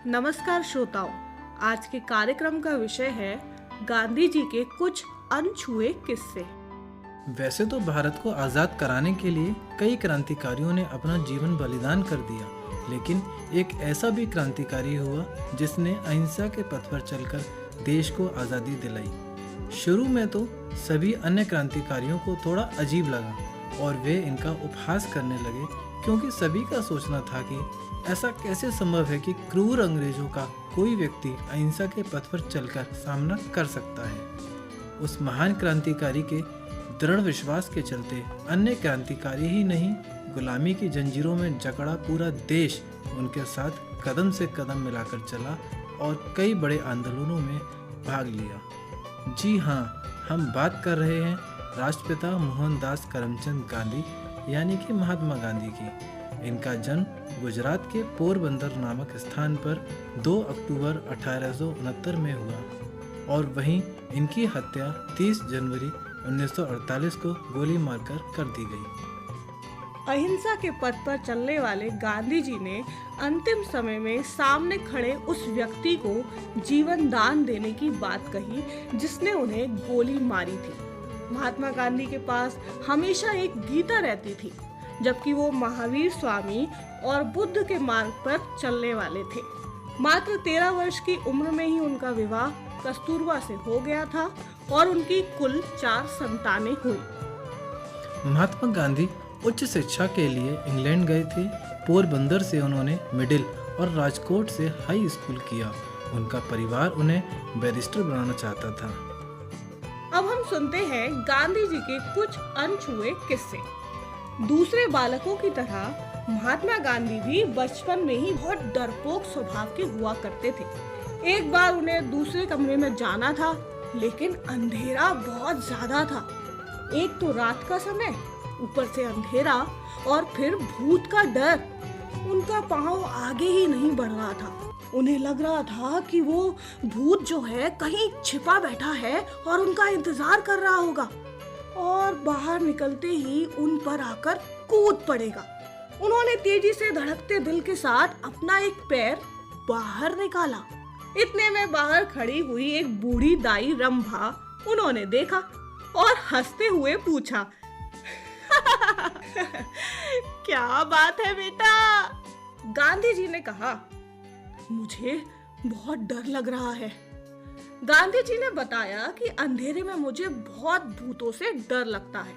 नमस्कार श्रोताओं, आज के कार्यक्रम का विषय है गांधी जी के कुछ अनछुए किस्से। वैसे तो भारत को आज़ाद कराने के लिए कई क्रांतिकारियों ने अपना जीवन बलिदान कर दिया, लेकिन एक ऐसा भी क्रांतिकारी हुआ जिसने अहिंसा के पथ पर चलकर देश को आज़ादी दिलाई। शुरू में तो सभी अन्य क्रांतिकारियों को थोड़ा अजीब लगा और वे इनका उपहास करने लगे, क्योंकि सभी का सोचना था कि ऐसा कैसे संभव है कि क्रूर अंग्रेजों का कोई व्यक्ति अहिंसा के पथ पर चलकर सामना कर सकता है। उस महान क्रांतिकारी के दृढ़ विश्वास के चलते अन्य क्रांतिकारी ही नहीं, गुलामी की जंजीरों में जकड़ा पूरा देश उनके साथ कदम से कदम मिलाकर चला और कई बड़े आंदोलनों में भाग लिया। जी हाँ, हम बात कर रहे हैं राष्ट्रपिता मोहनदास करमचंद गांधी यानी कि महात्मा गांधी की। इनका जन्म गुजरात के पोरबंदर नामक स्थान पर 2 अक्टूबर 1869 में हुआ और वहीं इनकी हत्या 30 जनवरी 1948 को गोली मारकर कर दी गई। अहिंसा के पथ पर चलने वाले गांधी जी ने अंतिम समय में सामने खड़े उस व्यक्ति को जीवन दान देने की बात कही जिसने उन्हें गोली मारी थी। महात्मा गांधी के पास हमेशा एक गीता रहती थी, जबकि वो महावीर स्वामी और बुद्ध के मार्ग पर चलने वाले थे। मात्र 13 वर्ष की उम्र में ही उनका विवाह कस्तूरबा से हो गया था और उनकी कुल 4 संतानें हुई। महात्मा गांधी उच्च शिक्षा के लिए इंग्लैंड गए थे। पोरबंदर से उन्होंने मिडिल और राजकोट से हाई स्कूल किया। उनका परिवार उन्हें बैरिस्टर बनाना चाहता था। अब हम सुनते हैं गांधी जी के कुछ अनछुए किस्से। दूसरे बालकों की तरह महात्मा गांधी भी बचपन में ही बहुत डरपोक स्वभाव के हुआ करते थे। एक बार उन्हें दूसरे कमरे में जाना था, लेकिन अंधेरा बहुत ज्यादा था। एक तो रात का समय, ऊपर से अंधेरा और फिर भूत का डर। उनका पांव आगे ही नहीं बढ़ रहा था। उन्हें लग रहा था कि वो भूत जो है कहीं छिपा बैठा है और उनका इंतजार कर रहा होगा और बाहर निकलते ही उन पर आकर कूद पड़ेगा। उन्होंने तेजी से धड़कते दिल के साथ अपना एक पैर बाहर निकाला। इतने में बाहर खड़ी हुई एक बूढ़ी दाई रंभा उन्होंने देखा और हंसते हुए पूछा, क्या बात है बेटा? गांधी जी ने कहा, मुझे बहुत डर लग रहा है। गांधी जी ने बताया कि अंधेरे में मुझे बहुत भूतों से डर लगता है।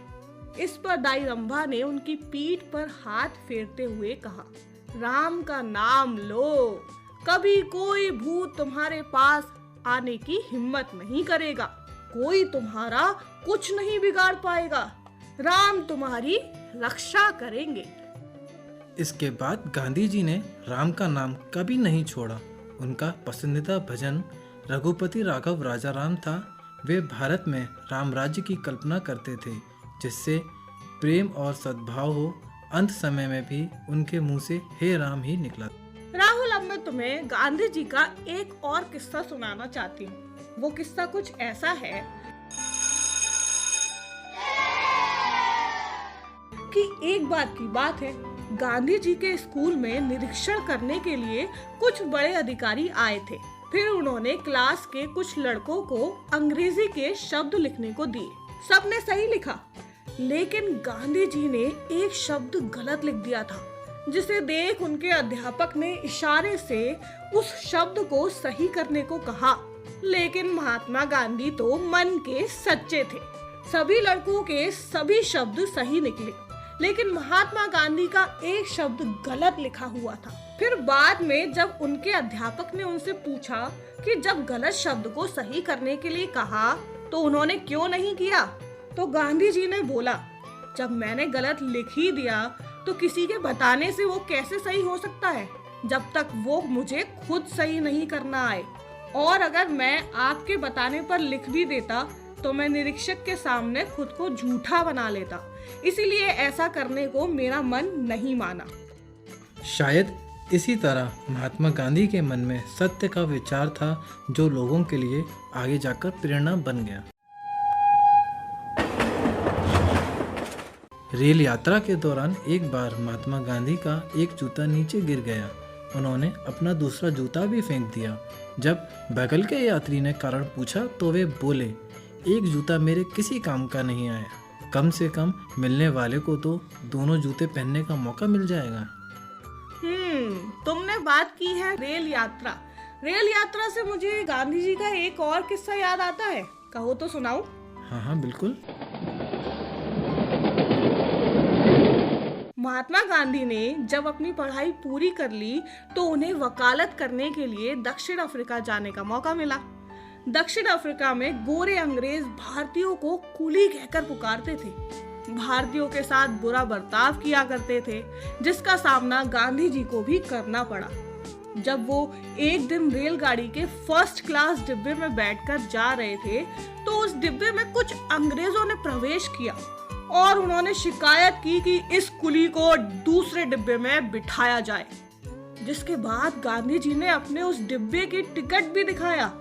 इस पर दाई रंभा ने उनकी पीठ पर हाथ फेरते हुए कहा, राम का नाम लो, कभी कोई भूत तुम्हारे पास आने की हिम्मत नहीं करेगा। कोई तुम्हारा कुछ नहीं बिगाड़ पाएगा। राम तुम्हारी रक्षा करेंगे। इसके बाद गांधी जी ने राम का नाम कभी नहीं छोड़ा। उनका पसंदीदा भजन रघुपति राघव राजा राम था। वे भारत में राम राज्य की कल्पना करते थे, जिससे प्रेम और सद्भाव हो। अंत समय में भी उनके मुंह से हे राम ही निकला। राहुल, अब मैं तुम्हें गांधी जी का एक और किस्सा सुनाना चाहती हूँ। वो किस्सा कुछ ऐसा है कि एक बार की बात है, गांधी जी के स्कूल में निरीक्षण करने के लिए कुछ बड़े अधिकारी आए थे। फिर उन्होंने क्लास के कुछ लड़कों को अंग्रेजी के शब्द लिखने को दिए। सबने सही लिखा, लेकिन गांधी जी ने एक शब्द गलत लिख दिया था, जिसे देख उनके अध्यापक ने इशारे से उस शब्द को सही करने को कहा। लेकिन महात्मा गांधी तो मन के सच्चे थे। सभी लड़कों के सभी शब्द सही निकले, लेकिन महात्मा गांधी का एक शब्द गलत लिखा हुआ था। फिर बाद में जब उनके अध्यापक ने उनसे पूछा कि जब गलत शब्द को सही करने के लिए कहा तो उन्होंने क्यों नहीं किया, तो गांधी जी ने बोला, जब मैंने गलत लिख ही दिया तो किसी के बताने से वो कैसे सही हो सकता है, जब तक वो मुझे खुद सही नहीं करना आए। और अगर मैं आपके बताने पर लिख भी देता तो मैं निरीक्षक के सामने खुद को झूठा बना लेता। इसीलिए ऐसा करने को मेरा मन नहीं माना। शायद इसी तरह महात्मा गांधी के मन में सत्य का विचार था, जो लोगों के लिए आगे जाकर प्रेरणा बन गया। रेल यात्रा के दौरान एक बार महात्मा गांधी का एक जूता नीचे गिर गया। उन्होंने अपना दूसरा जूता भी फेंक दिया। जब बगल के यात्री ने कारण पूछा तो वे बोले, एक जूता मेरे किसी काम का नहीं आया, कम से कम मिलने वाले को तो दोनों जूते पहनने का मौका मिल जाएगा। तुमने बात की है रेल यात्रा। रेल यात्रा से मुझे गांधी जी का एक और किस्सा याद आता है, कहो तो सुनाऊं? हाँ बिल्कुल। महात्मा गांधी ने जब अपनी पढ़ाई पूरी कर ली तो उन्हें वकालत करने के लिए दक्षिण अफ्रीका जाने का मौका मिला। दक्षिण अफ्रीका में गोरे अंग्रेज भारतीयों को कुली कहकर पुकारते थे, भारतीयों के साथ बुरा बर्ताव किया करते थे, जिसका सामना गांधी जी को भी करना पड़ा। जब वो एक दिन रेलगाड़ी के फर्स्ट क्लास डिब्बे में बैठकर जा रहे थे तो उस डिब्बे में कुछ अंग्रेजों ने प्रवेश किया और उन्होंने शिकायत की कि इस कुली को दूसरे डिब्बे में बिठाया जाए। जिसके बाद गांधी जी ने अपने उस डिब्बे की टिकट भी दिखाया,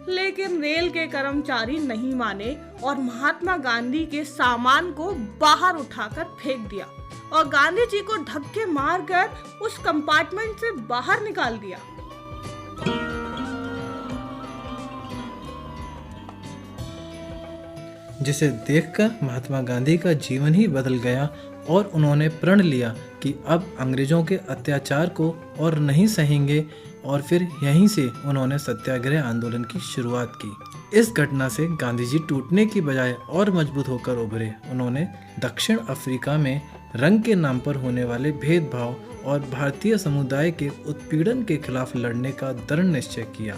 लेकिन रेल के कर्मचारी नहीं माने और महात्मा गांधी के सामान को बाहर उठाकर फेंक दिया और गांधी जी को धक्के मारकर उस कंपार्टमेंट से बाहर निकाल दिया। जिसे देखकर महात्मा गांधी का जीवन ही बदल गया और उन्होंने प्रण लिया कि अब अंग्रेजों के अत्याचार को और नहीं सहेंगे और फिर यहीं से उन्होंने सत्याग्रह आंदोलन की शुरुआत की। इस घटना से गांधी जी टूटने की बजाय और मजबूत होकर उभरे। उन्होंने दक्षिण अफ्रीका में रंग के नाम पर होने वाले भेदभाव और भारतीय समुदाय के उत्पीड़न के खिलाफ लड़ने का दृढ़ निश्चय किया।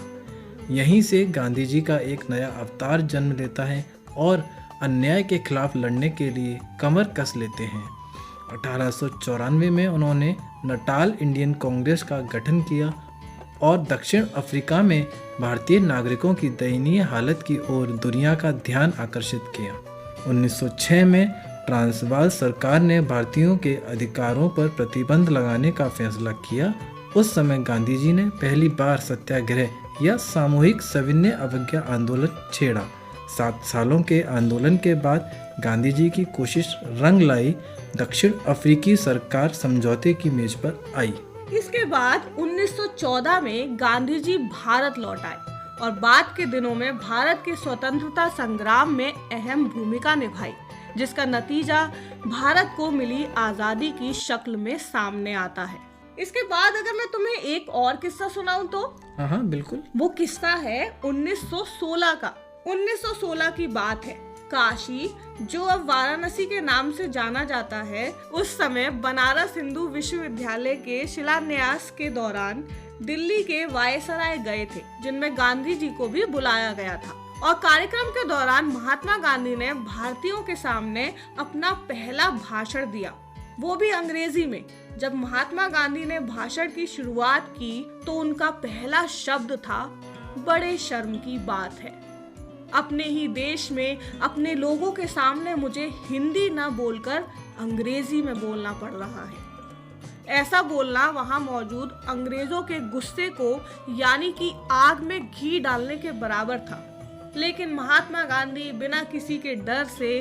यहीं से गांधी जी का एक नया अवतार जन्म लेता है और अन्याय के खिलाफ लड़ने के लिए कमर कस लेते हैं। 1894 में उन्होंने नटाल इंडियन कांग्रेस का गठन किया और दक्षिण अफ्रीका में भारतीय नागरिकों की दयनीय हालत की ओर दुनिया का ध्यान आकर्षित किया। 1906 में ट्रांसवाल सरकार ने भारतीयों के अधिकारों पर प्रतिबंध लगाने का फैसला किया। उस समय गांधी जी ने पहली बार सत्याग्रह या सामूहिक सविनय अवज्ञा आंदोलन छेड़ा। 7 सालों के आंदोलन के बाद गांधी जी की कोशिश रंग लाई। दक्षिण अफ्रीकी सरकार समझौते की मेज पर आई। इसके बाद 1914 में गांधी जी भारत लौट आए और बाद के दिनों में भारत के स्वतंत्रता संग्राम में अहम भूमिका निभाई, जिसका नतीजा भारत को मिली आजादी की शक्ल में सामने आता है। इसके बाद अगर मैं तुम्हें एक और किस्सा सुनाऊं तो? हाँ बिल्कुल। वो किस्सा है 1916 का। 1916 की बात है। काशी, जो अब वाराणसी के नाम से जाना जाता है, उस समय बनारस हिंदू विश्वविद्यालय के शिलान्यास के दौरान दिल्ली के वायसराय गए थे, जिनमें गांधी जी को भी बुलाया गया था। और कार्यक्रम के दौरान महात्मा गांधी ने भारतीयों के सामने अपना पहला भाषण दिया, वो भी अंग्रेजी में। जब महात्मा गांधी ने भाषण की शुरुआत की तो उनका पहला शब्द था, बड़े शर्म की बात है, अपने ही देश में अपने लोगों के सामने मुझे हिंदी न बोलकर अंग्रेजी में बोलना पड़ रहा है। ऐसा बोलना वहां मौजूद अंग्रेजों के गुस्से को यानी कि आग में घी डालने के बराबर था। लेकिन महात्मा गांधी बिना किसी के डर से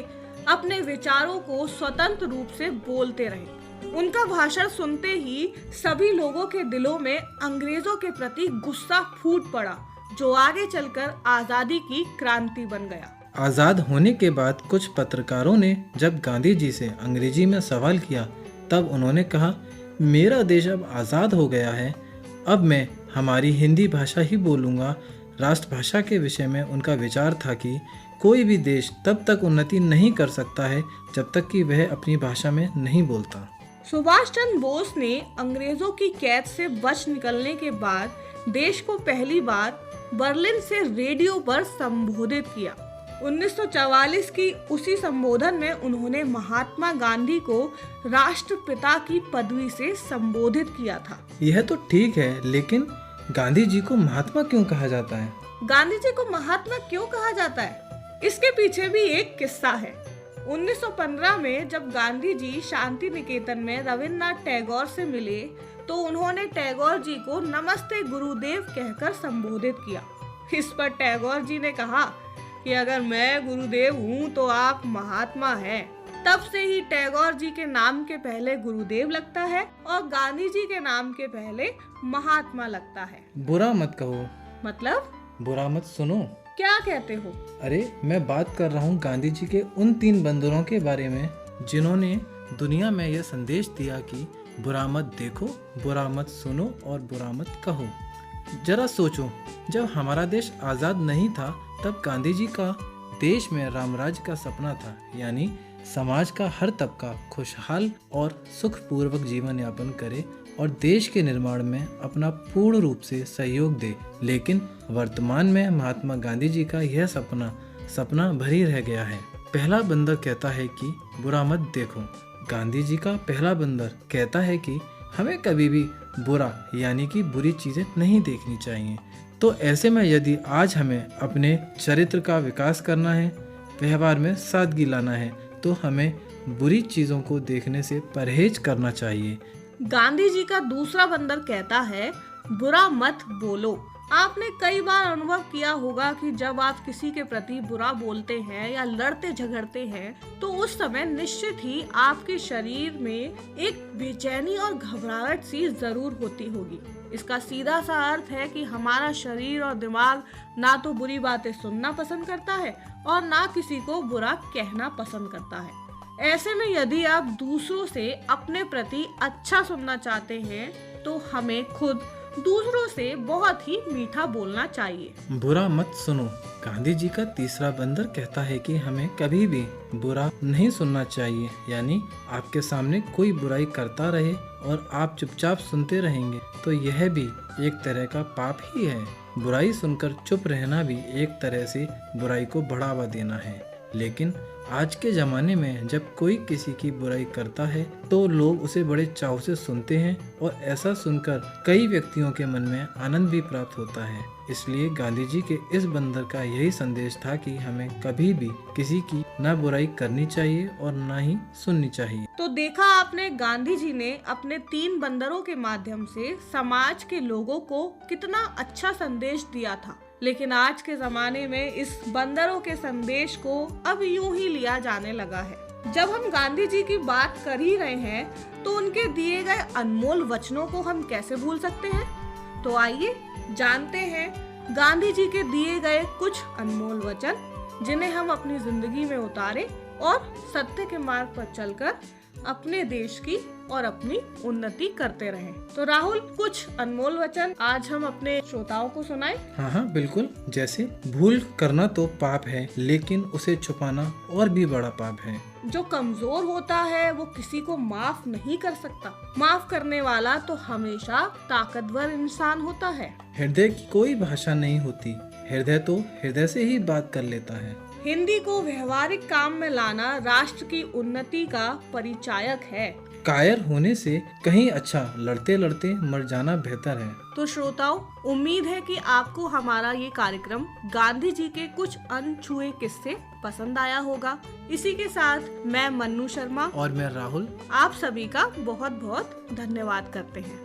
अपने विचारों को स्वतंत्र रूप से बोलते रहे। उनका भाषण सुनते ही सभी लोगों के दिलों में अंग्रेजों के प्रति गुस्सा फूट पड़ा, जो आगे चलकर आजादी की क्रांति बन गया। आजाद होने के बाद कुछ पत्रकारों ने जब गांधी जी से अंग्रेजी में सवाल किया, तब उन्होंने कहा, मेरा देश अब आज़ाद हो गया है, अब मैं हमारी हिंदी भाषा ही बोलूँगा। राष्ट्रभाषा के विषय में उनका विचार था कि कोई भी देश तब तक उन्नति नहीं कर सकता है जब तक कि वह अपनी भाषा में नहीं बोलता। सुभाष चंद्र बोस ने अंग्रेजों की कैद से बच निकलने के बाद देश को पहली बार बर्लिन से रेडियो पर संबोधित किया। 1944 की उसी संबोधन में उन्होंने महात्मा गांधी को राष्ट्रपिता की पदवी से संबोधित किया था। यह तो ठीक है, लेकिन गांधी जी को महात्मा क्यों कहा जाता है? गांधी जी को महात्मा क्यों कहा जाता है, इसके पीछे भी एक किस्सा है। 1915 में जब गांधी जी शांति निकेतन में रविन्द्रनाथ टैगोर से मिले तो उन्होंने टैगोर जी को नमस्ते गुरुदेव कहकर संबोधित किया। इस पर टैगोर जी ने कहा कि अगर मैं गुरुदेव हूँ तो आप महात्मा हैं। तब से ही टैगोर जी के नाम के पहले गुरुदेव लगता है और गांधी जी के नाम के पहले महात्मा लगता है। बुरा मत कहो। मतलब? बुरा मत सुनो। क्या कहते हो? अरे मैं बात कर रहा हूँ गांधी जी के उन 3 बंदरों के बारे में जिन्होंने दुनिया में यह संदेश दिया कि बुरा मत देखो, बुरा मत सुनो और बुरा मत कहो। जरा सोचो, जब हमारा देश आज़ाद नहीं था तब गांधी जी का देश में रामराज्य का सपना था, यानी समाज का हर तबका खुशहाल और सुखपूर्वक जीवन यापन करे और देश के निर्माण में अपना पूर्ण रूप से सहयोग दे। लेकिन वर्तमान में महात्मा गांधी जी का यह सपना भरी रह गया है। पहला बंदर कहता है कि बुरा मत देखो। गांधी जी का पहला बंदर कहता है कि हमें कभी भी बुरा यानी कि बुरी चीजें नहीं देखनी चाहिए। तो ऐसे में यदि आज हमें अपने चरित्र का विकास करना है, व्यवहार में सादगी लाना है, तो हमें बुरी चीजों को देखने से परहेज करना चाहिए। गांधी जी का दूसरा बंदर कहता है बुरा मत बोलो। आपने कई बार अनुभव किया होगा कि जब आप किसी के प्रति बुरा बोलते हैं या लड़ते झगड़ते हैं तो उस समय निश्चित ही आपके शरीर में एक बेचैनी और घबराहट सी जरूर होती होगी। इसका सीधा सा अर्थ है कि हमारा शरीर और दिमाग ना तो बुरी बातें सुनना पसंद करता है और ना किसी को बुरा कहना पसंद करता है। ऐसे में यदि आप दूसरों से अपने प्रति अच्छा सुनना चाहते हैं तो हमें खुद दूसरों से बहुत ही मीठा बोलना चाहिए। बुरा मत सुनो। गांधी जी का तीसरा बंदर कहता है कि हमें कभी भी बुरा नहीं सुनना चाहिए, यानी आपके सामने कोई बुराई करता रहे और आप चुपचाप सुनते रहेंगे तो यह भी एक तरह का पाप ही है। बुराई सुनकर चुप रहना भी एक तरह से बुराई को बढ़ावा देना है। लेकिन आज के ज़माने में जब कोई किसी की बुराई करता है तो लोग उसे बड़े चाव से सुनते हैं और ऐसा सुनकर कई व्यक्तियों के मन में आनंद भी प्राप्त होता है। इसलिए गांधी जी के इस बंदर का यही संदेश था कि हमें कभी भी किसी की ना बुराई करनी चाहिए और ना ही सुननी चाहिए। तो देखा आपने, गांधी जी ने अपने 3 बंदरों के माध्यम से समाज के लोगों को कितना अच्छा संदेश दिया था। लेकिन आज के जमाने में इस बंदरों के संदेश को अब यूं ही लिया जाने लगा है। जब हम गांधी जी की बात कर ही रहे हैं तो उनके दिए गए अनमोल वचनों को हम कैसे भूल सकते हैं। तो आइए जानते हैं गांधी जी के दिए गए कुछ अनमोल वचन जिन्हें हम अपनी जिंदगी में उतारें और सत्य के मार्ग पर चलकर अपने देश की और अपनी उन्नति करते रहें। तो राहुल, कुछ अनमोल वचन आज हम अपने श्रोताओं को सुनाएं। हाँ बिल्कुल। जैसे भूल करना तो पाप है लेकिन उसे छुपाना और भी बड़ा पाप है। जो कमजोर होता है वो किसी को माफ नहीं कर सकता। माफ करने वाला तो हमेशा ताकतवर इंसान होता है। हृदय की कोई भाषा नहीं होती, हृदय तो हृदय से ही बात कर लेता है। हिंदी को व्यवहारिक काम में लाना राष्ट्र की उन्नति का परिचायक है। कायर होने से कहीं अच्छा लड़ते लड़ते मर जाना बेहतर है। तो श्रोताओं, उम्मीद है कि आपको हमारा ये कार्यक्रम गांधी जी के कुछ अनछुए किस्से पसंद आया होगा। इसी के साथ मैं मन्नू शर्मा और मैं राहुल आप सभी का बहुत बहुत धन्यवाद करते हैं।